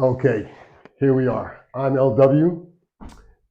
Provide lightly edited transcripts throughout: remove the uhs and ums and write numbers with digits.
Okay, here we are. I'm LW,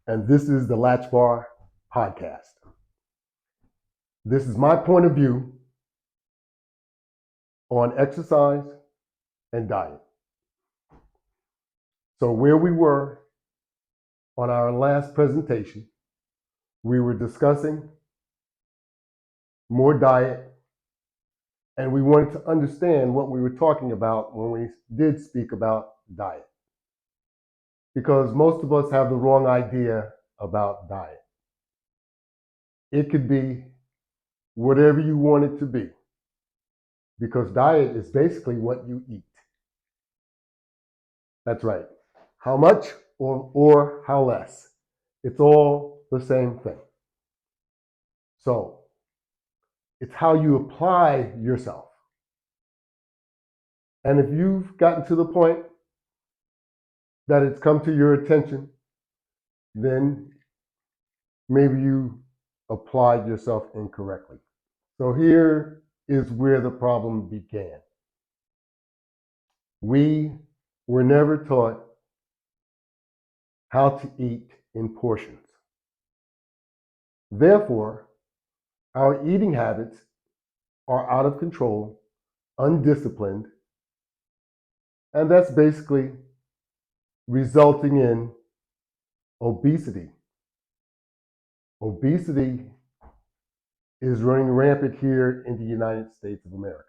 and this is the Latchbar podcast. This is my point of view on exercise and diet. So, where we were on our last presentation, we were discussing more diet, and we wanted to understand what we were talking about when we did speak about diet. Because most of us have the wrong idea about diet. It could be whatever you want it to be, because diet is basically what you eat. That's right. How much or how less? It's all the same thing. So it's how you apply yourself. And if you've gotten to the point that it's come to your attention, then maybe you applied yourself incorrectly. So here is where the problem began. We were never taught how to eat in portions. Therefore, our eating habits are out of control, undisciplined, and that's basically resulting in obesity. Obesity is running rampant here in the United States of America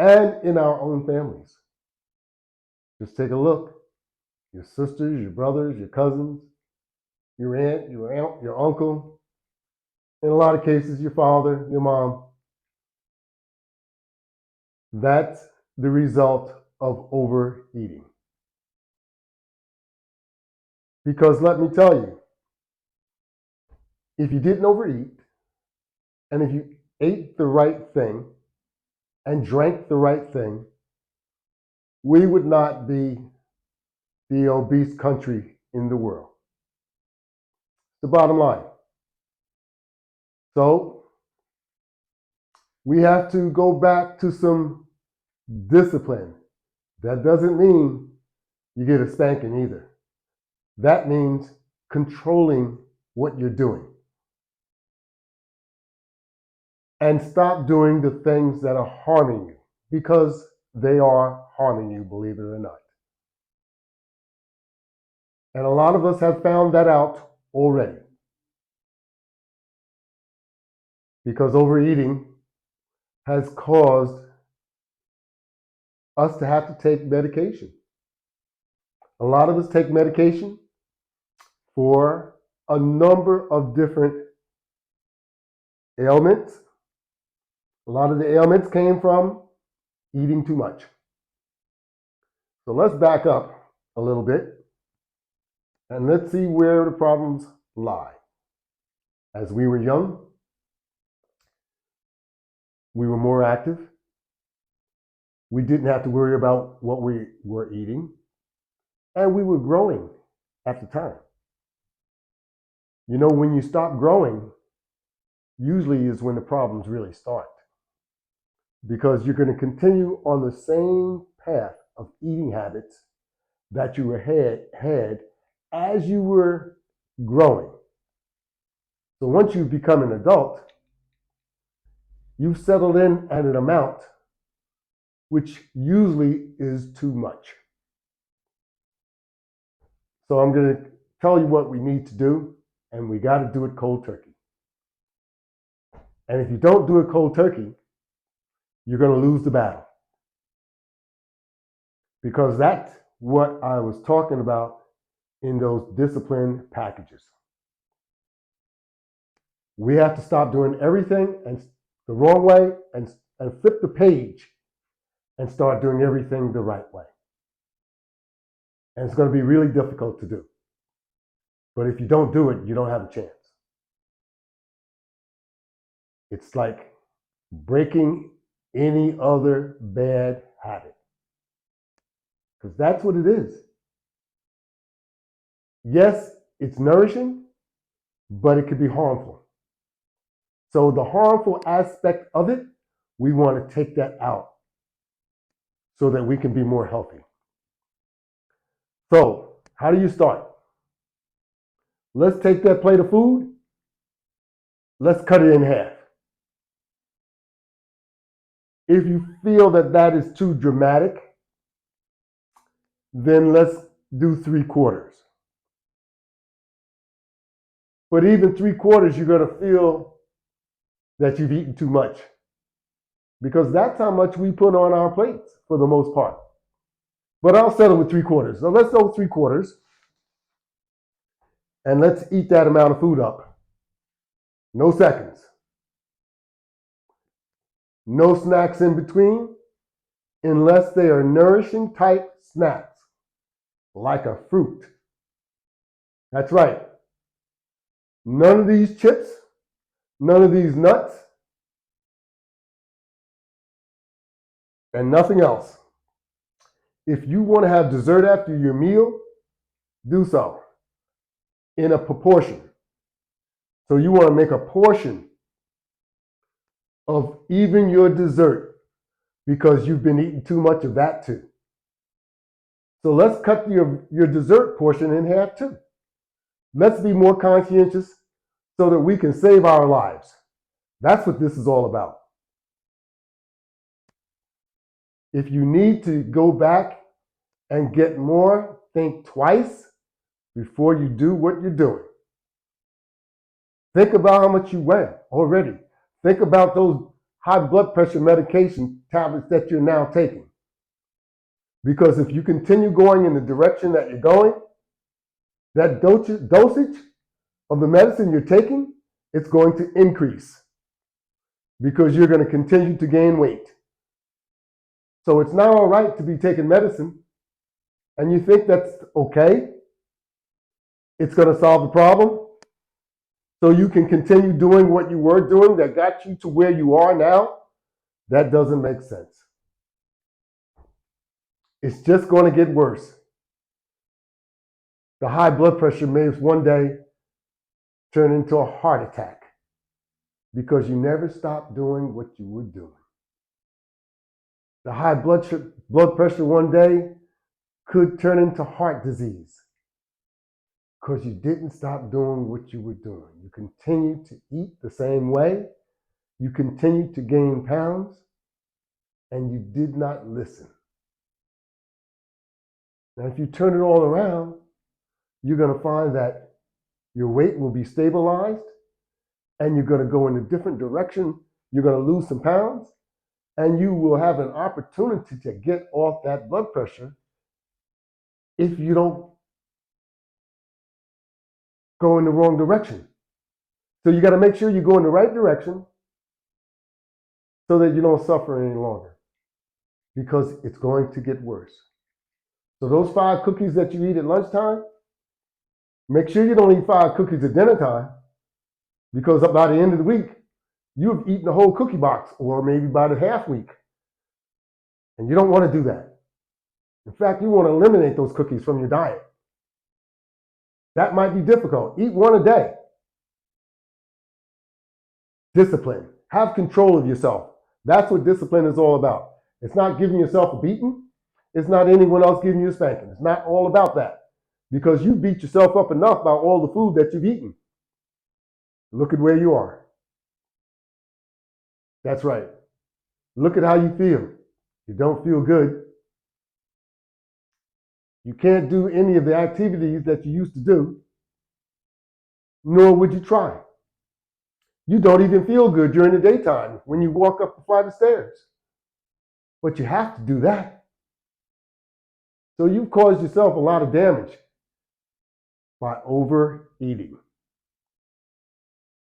and in our own families. Just take a look. Your sisters, your brothers, your cousins, your aunt, your uncle, in a lot of cases, your father, your mom. That's the result of overeating. Because let me tell you, if you didn't overeat, and if you ate the right thing and drank the right thing, we would not be the obese country in the world. The bottom line. So we have to go back to some discipline. That doesn't mean you get a spanking either. That means controlling what you're doing. And stop doing the things that are harming you, because they are harming you, believe it or not. And a lot of us have found that out already. Because overeating has caused us to have to take medication. A lot of us take medication for a number of different ailments. A lot of the ailments came from eating too much. So let's back up a little bit and let's see where the problems lie. As we were young, we were more active. We didn't have to worry about what we were eating, and we were growing at the time. You know, when you stop growing, usually is when the problems really start, because you're going to continue on the same path of eating habits that you had as you were growing. So once you become an adult, you've settled in at an amount which usually is too much. So I'm going to tell you what we need to do, and we got to do it cold turkey. And if you don't do it cold turkey, you're going to lose the battle. Because that's what I was talking about in those discipline packages. We have to stop doing everything and the wrong way and flip the page and start doing everything the right way. And it's going to be really difficult to do. But if you don't do it, you don't have a chance. It's like breaking any other bad habit. Because that's what it is. Yes, it's nourishing, but it could be harmful. So the harmful aspect of it, we want to take that out so that we can be more healthy. So, how do you start? Let's take that plate of food, let's cut it in half. If you feel that that is too dramatic, then let's do 3/4. But even 3/4, you're going to feel that you've eaten too much, because that's how much we put on our plates for the most part. But I'll settle with 3/4. So let's go 3/4, and let's eat that amount of food up. No seconds. No snacks in between, unless they are nourishing type snacks, like a fruit. That's right. None of these chips, none of these nuts, and nothing else. If you want to have dessert after your meal, do so in a proportion. So you want to make a portion of even your dessert, because you've been eating too much of that too. So let's cut your dessert portion in half too. Let's be more conscientious so that we can save our lives. That's what this is all about. If you need to go back and get more, think twice before you do what you're doing. Think about how much you weigh already. Think about those high blood pressure medication tablets that you're now taking. Because if you continue going in the direction that you're going, that dosage of the medicine you're taking, it's going to increase, because you're going to continue to gain weight. So it's not all right to be taking medicine and you think that's okay. It's going to solve the problem, so you can continue doing what you were doing that got you to where you are now. That doesn't make sense. It's just going to get worse. The high blood pressure may one day turn into a heart attack, because you never stopped doing what you were doing. The high blood pressure one day could turn into heart disease, because you didn't stop doing what you were doing. You continued to eat the same way. You continued to gain pounds, and you did not listen. Now, if you turn it all around, you're going to find that your weight will be stabilized, and you're going to go in a different direction. You're going to lose some pounds, and you will have an opportunity to get off that blood pressure if you don't go in the wrong direction. So you got to make sure you go in the right direction so that you don't suffer any longer, because it's going to get worse. So those 5 cookies that you eat at lunchtime, make sure you don't eat 5 cookies at dinner time, because by the end of the week, you've eaten the whole cookie box, or maybe by the half week. And you don't want to do that. In fact, you want to eliminate those cookies from your diet. That might be difficult. Eat 1 a day. Discipline. Have control of yourself. That's what discipline is all about. It's not giving yourself a beating. It's not anyone else giving you a spanking. It's not all about that, because you beat yourself up enough by all the food that you've eaten. Look at where you are. That's right. Look at how you feel. You don't feel good. You can't do any of the activities that you used to do, nor would you try. You don't even feel good during the daytime when you walk up the flight of stairs. But you have to do that. So you've caused yourself a lot of damage by overeating.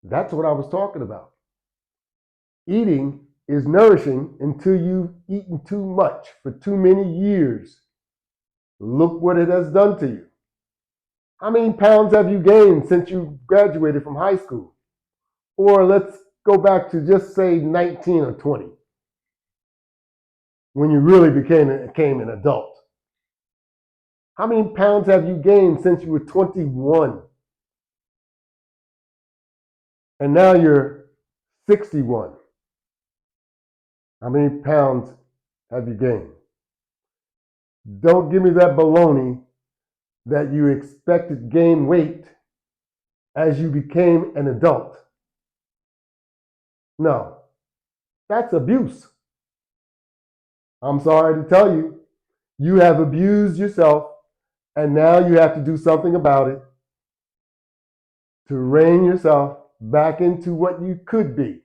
That's what I was talking about. Eating is nourishing until you've eaten too much for too many years. Look what it has done to you. How many pounds have you gained since you graduated from high school? Or let's go back to just say 19 or 20, when you really became an adult. How many pounds have you gained since you were 21? And now you're 61. How many pounds have you gained? Don't give me that baloney that you expected to gain weight as you became an adult. No, that's abuse. I'm sorry to tell you, you have abused yourself, and now you have to do something about it to rein yourself back into what you could be.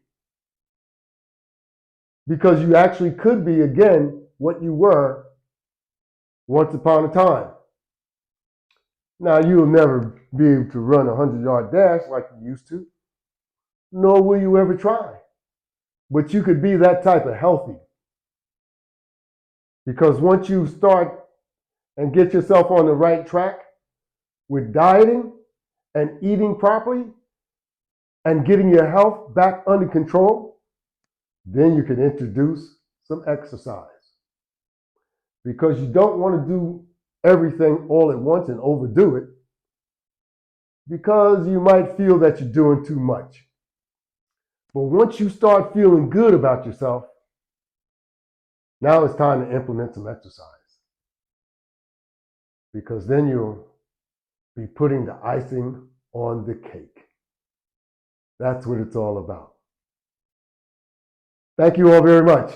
Because you actually could be, again, what you were once upon a time. Now, you'll never be able to run a 100-yard dash like you used to, nor will you ever try. But you could be that type of healthy. Because once you start and get yourself on the right track with dieting and eating properly and getting your health back under control, then you can introduce some exercise. Because you don't want to do everything all at once and overdo it, because you might feel that you're doing too much. But once you start feeling good about yourself, now it's time to implement some exercise. Because then you'll be putting the icing on the cake. That's what it's all about. Thank you all very much.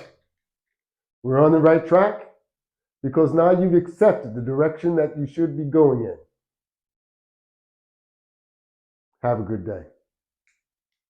We're on the right track because now you've accepted the direction that you should be going in. Have a good day.